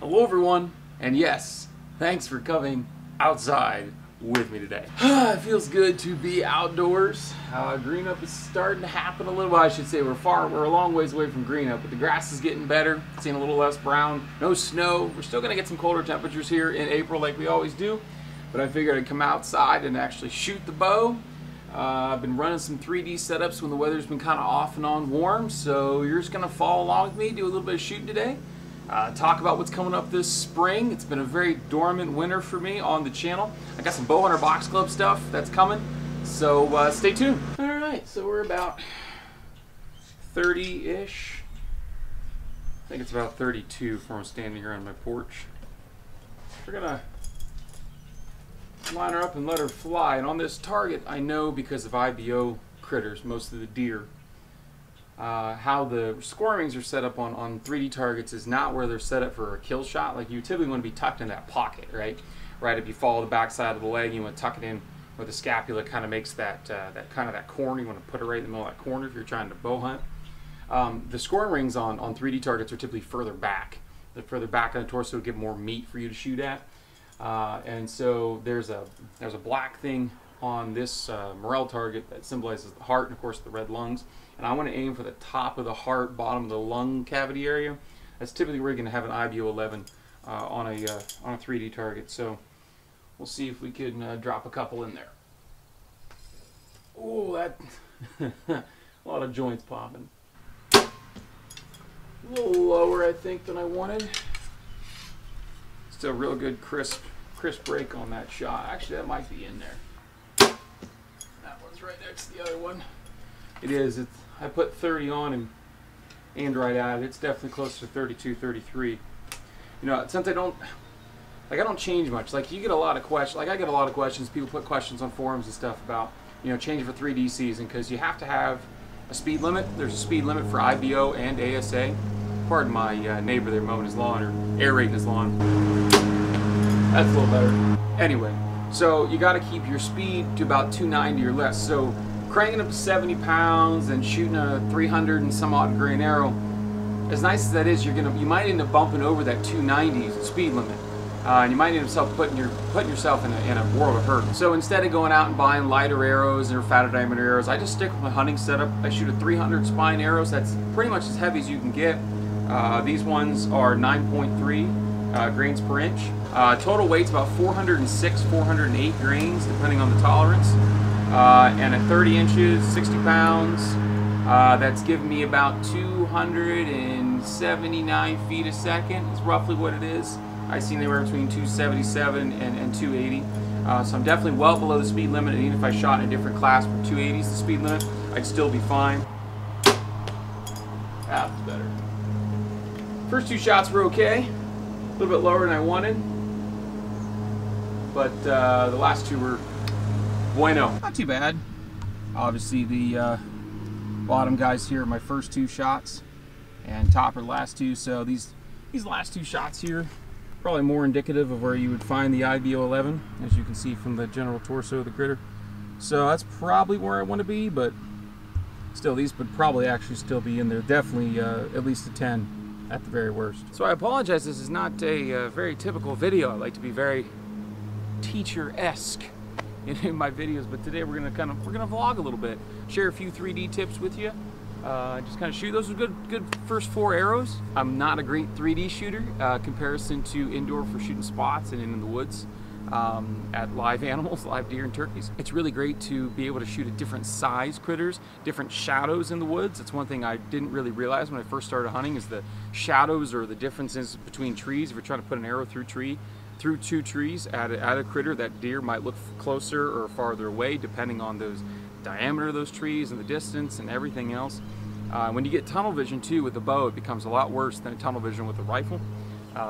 Hello everyone, and yes, thanks for coming outside with me today. It feels good to be outdoors. Green up is starting to happen a little. Well, I should say we're a long ways away from green up, but the grass is getting better. It's seeing a little less brown. No snow. We're still gonna get some colder temperatures here in April like we always do, but I figured I'd come outside and actually shoot the bow. I've been running some 3D setups when the weather's been kind of off and on warm, so you're just gonna follow along with me, do a little bit of shooting today. Talk about what's coming up this spring. It's been a very dormant winter for me on the channel. I got some bow hunter box club stuff that's coming, so stay tuned. Alright, so we're about 30-ish. I think it's about 32 from standing here on my porch. We're gonna line her up and let her fly. And on this target, I know because of IBO critters, most of the deer, how the score rings are set up on 3D targets is not where they're set up for a kill shot. Like, you typically want to be tucked in that pocket, right? Right, if you follow the back side of the leg, you want to tuck it in where the scapula kind of makes that that corner. You want to put it right in the middle of that corner if you're trying to bow hunt. The scoring rings on 3D targets are typically further back. They're further back on the torso to give more meat for you to shoot at. And so there's a black thing on this morel target that symbolizes the heart and of course the red lungs, and I want to aim for the top of the heart, bottom of the lung cavity area. That's typically where you're going to have an IBO 11 on a 3D target. So we'll see if we can drop a couple in there. Oh, that a lot of joints popping. A little lower, I think, than I wanted. Still real good crisp break on that shot. Actually, that might be in there. That one's right next to the other one. It is. I put 30 on and aimed right at it. It's definitely close to 32, 33. You know, since I don't change much. Like, you get a lot of questions. Like, I get a lot of questions. People put questions on forums and stuff about, you know, changing for 3D season, because you have to have a speed limit. There's a speed limit for IBO and ASA. Pardon my neighbor there mowing his lawn or aerating his lawn. That's a little better. Anyway, so you got to keep your speed to about 290 or less. So cranking up to 70 pounds and shooting a 300 and some odd grain arrow, as nice as that is, you might end up bumping over that 290 speed limit, and you might end up putting yourself in a world of hurt. So instead of going out and buying lighter arrows or fatter diameter arrows, I just stick with my hunting setup. I shoot a 300 spine arrows. That's pretty much as heavy as you can get. These ones are 9.3 grains per inch. Total weight's about 406, 408 grains, depending on the tolerance. And at 30 inches, 60 pounds, that's giving me about 279 feet a second. It's roughly what it is. I've seen anywhere between 277 and 280. So I'm definitely well below the speed limit, and even if I shot in a different class for 280s, the speed limit, I'd still be fine. That's better. First two shots were okay. A little bit lower than I wanted, but the last two were bueno. Not too bad. Obviously the bottom guys here are my first two shots, and top are the last two, so these last two shots here probably more indicative of where you would find the IBO 11, as you can see from the general torso of the critter. So that's probably where I want to be, but still, these would probably actually still be in there. Definitely at least a 10 at the very worst. So I apologize, this is not a very typical video. I like to be very teacher-esque in my videos, but today we're gonna vlog a little bit, share a few 3D tips with you, just kind of shoot. Those are good first 4 arrows. I'm not a great 3D shooter comparison to indoor for shooting spots and in the woods at live animals, live deer and turkeys. It's really great to be able to shoot at different size critters, different shadows in the woods. It's one thing I didn't really realize when I first started hunting, is the shadows or the differences between trees. If you're trying to put an arrow through two trees at a critter, that deer might look closer or farther away depending on those diameter of those trees and the distance and everything else. When you get tunnel vision too with the bow, it becomes a lot worse than tunnel vision with a rifle.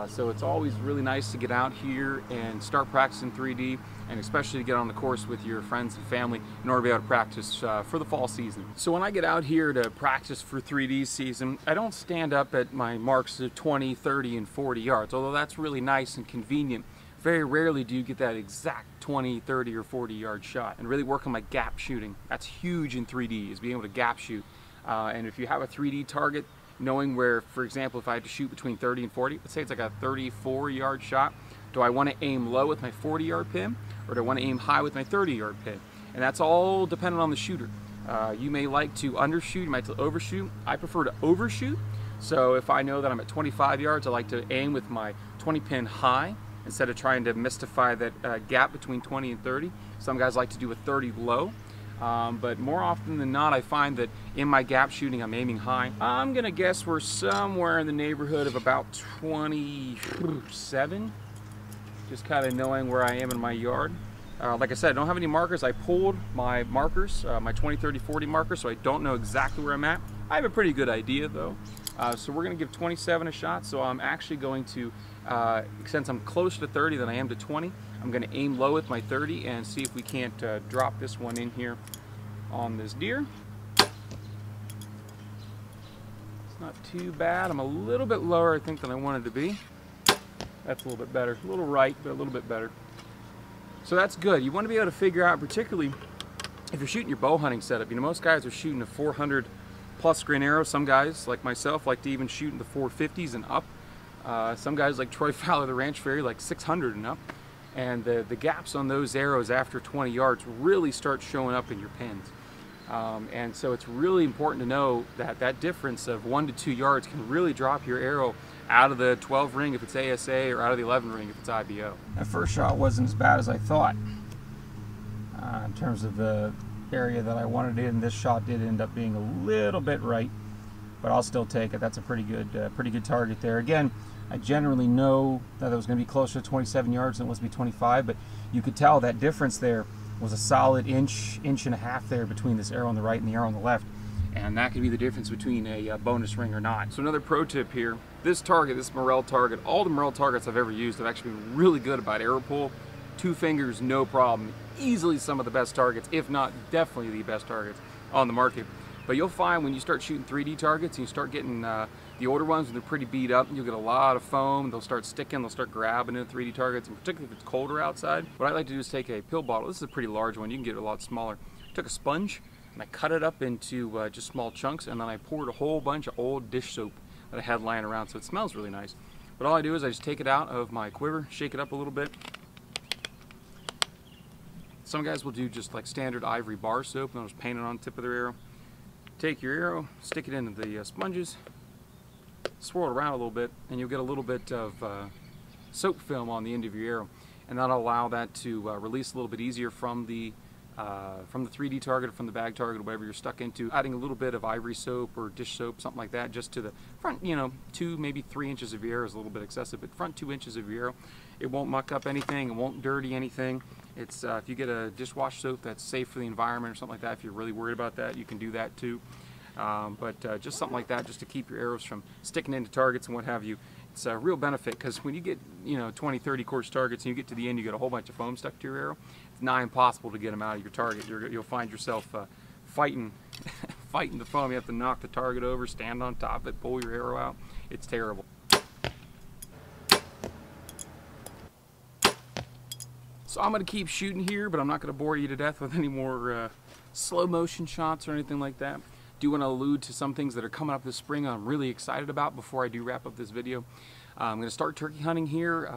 So it's always really nice to get out here and start practicing 3D, and especially to get on the course with your friends and family in order to be able to practice for the fall season. So when I get out here to practice for 3D season, I don't stand up at my marks of 20, 30, and 40 yards, although that's really nice and convenient. Very rarely do you get that exact 20, 30, or 40 yard shot, and really work on my gap shooting. That's huge in 3D, is being able to gap shoot. And if you have a 3D target, knowing where, for example, if I had to shoot between 30 and 40, let's say it's like a 34-yard shot, do I want to aim low with my 40-yard pin, or do I want to aim high with my 30-yard pin? And that's all dependent on the shooter. You may like to undershoot, you might overshoot. I prefer to overshoot. So if I know that I'm at 25 yards, I like to aim with my 20 pin high instead of trying to mystify that gap between 20 and 30. Some guys like to do a 30 low. But more often than not, I find that in my gap shooting, I'm aiming high. I'm gonna guess we're somewhere in the neighborhood of about 27, just kind of knowing where I am in my yard. Like I said, I don't have any markers. I pulled my markers, my 20, 30, 40 markers, so I don't know exactly where I'm at. I have a pretty good idea though. So we're gonna give 27 a shot. So I'm actually going to, since I'm closer to 30 than I am to 20, I'm gonna aim low with my 30 and see if we can't drop this one in here on this deer. It's not too bad. I'm a little bit lower, I think, than I wanted to be. That's a little bit better. A little right, but a little bit better. So that's good. You want to be able to figure out, particularly if you're shooting your bow hunting setup. You know, most guys are shooting a 400 plus grain arrow. Some guys, like myself, like to even shoot in the 450s and up. Some guys like Troy Fowler, the Ranch Fairy, like 600 and up. And the gaps on those arrows after 20 yards really start showing up in your pins. And so it's really important to know that that difference of 1 to 2 yards can really drop your arrow out of the 12 ring if it's ASA, or out of the 11 ring if it's IBO. That first shot wasn't as bad as I thought in terms of the area that I wanted it in. This shot did end up being a little bit right, but I'll still take it. That's a pretty good target there. Again, I generally know that it was going to be closer to 27 yards than it was to be 25, but you could tell that difference there was a solid inch and a half there between this arrow on the right and the arrow on the left. And that could be the difference between a bonus ring or not. So another pro tip here, this target, this Morel target, all the Morel targets I've ever used have actually been really good about arrow pull. 2 fingers, no problem. Easily some of the best targets, if not definitely the best targets on the market. But you'll find when you start shooting 3D targets and you start getting the older ones, when they're pretty beat up, you'll get a lot of foam. They'll start sticking, they'll start grabbing into 3D targets, and particularly if it's colder outside. What I like to do is take a pill bottle. This is a pretty large one. You can get it a lot smaller. I took a sponge and I cut it up into just small chunks, and then I poured a whole bunch of old dish soap that I had lying around, so it smells really nice. But all I do is I just take it out of my quiver, shake it up a little bit. Some guys will do just like standard ivory bar soap, and they'll just paint it on the tip of their arrow. Take your arrow, stick it into the sponges, swirl it around a little bit, and you'll get a little bit of soap film on the end of your arrow, and that'll allow that to release a little bit easier from the 3D target or from the bag target or whatever you're stuck into. Adding a little bit of ivory soap or dish soap, something like that, just to the front, 2, maybe 3 inches of your arrow is a little bit excessive, but front 2 inches of your arrow, it won't muck up anything, it won't dirty anything. It's if you get a dishwash soap that's safe for the environment or something like that, if you're really worried about that, you can do that too. But just something like that, just to keep your arrows from sticking into targets and what have you. It's a real benefit, because when you get 20, 30 course targets and you get to the end, you get a whole bunch of foam stuck to your arrow. It's nigh impossible to get them out of your target. You'll find yourself fighting the foam. You have to knock the target over, stand on top of it, pull your arrow out. It's terrible. So I'm going to keep shooting here, but I'm not going to bore you to death with any more slow motion shots or anything like that. Do want to allude to some things that are coming up this spring I'm really excited about before I do wrap up this video. I'm going to start turkey hunting here.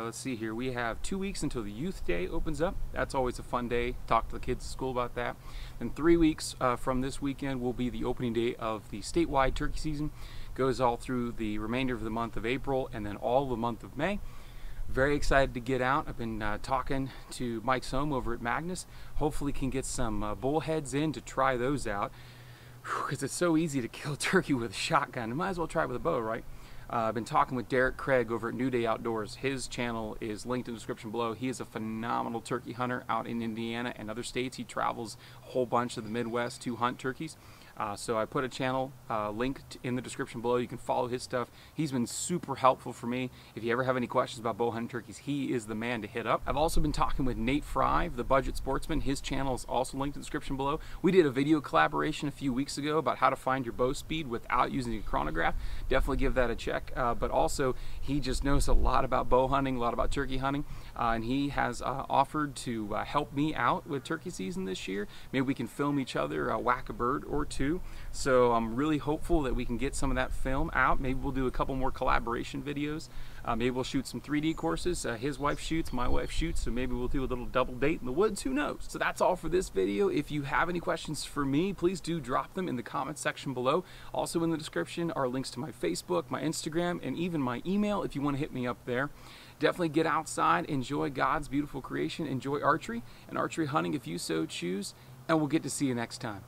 Let's see here. We have 2 weeks until the Youth Day opens up. That's always a fun day. Talk to the kids at school about that. Then 3 weeks from this weekend will be the opening day of the statewide turkey season. Goes all through the remainder of the month of April and then all the month of May. Very excited to get out. I've been talking to Mike Sohm over at Magnus. Hopefully can get some bullheads in to try those out, because it's so easy to kill turkey with a shotgun. You might as well try it with a bow, right? I've been talking with Derek Craig over at New Day Outdoors. His channel is linked in the description below. He is a phenomenal turkey hunter out in Indiana and other states. He travels a whole bunch of the Midwest to hunt turkeys. So I put a channel linked in the description below. You can follow his stuff. He's been super helpful for me. If you ever have any questions about bow hunting turkeys, he is the man to hit up. I've also been talking with Nate Fry, the Budget Sportsman. His channel is also linked in the description below. We did a video collaboration a few weeks ago about how to find your bow speed without using a chronograph. Definitely give that a check. But also, he just knows a lot about bow hunting, a lot about turkey hunting, and he has offered to help me out with turkey season this year. Maybe we can film each other, whack a bird or two. too. So I'm really hopeful that we can get some of that film out. Maybe we'll do a couple more collaboration videos. Maybe we'll shoot some 3D courses. His wife shoots, my wife shoots, so maybe we'll do a little double date in the woods, who knows? So that's all for this video. If you have any questions for me, please do drop them in the comment section below. Also in the description are links to my Facebook, my Instagram, and even my email if you want to hit me up there. Definitely get outside, enjoy God's beautiful creation, enjoy archery and archery hunting if you so choose, and we'll get to see you next time.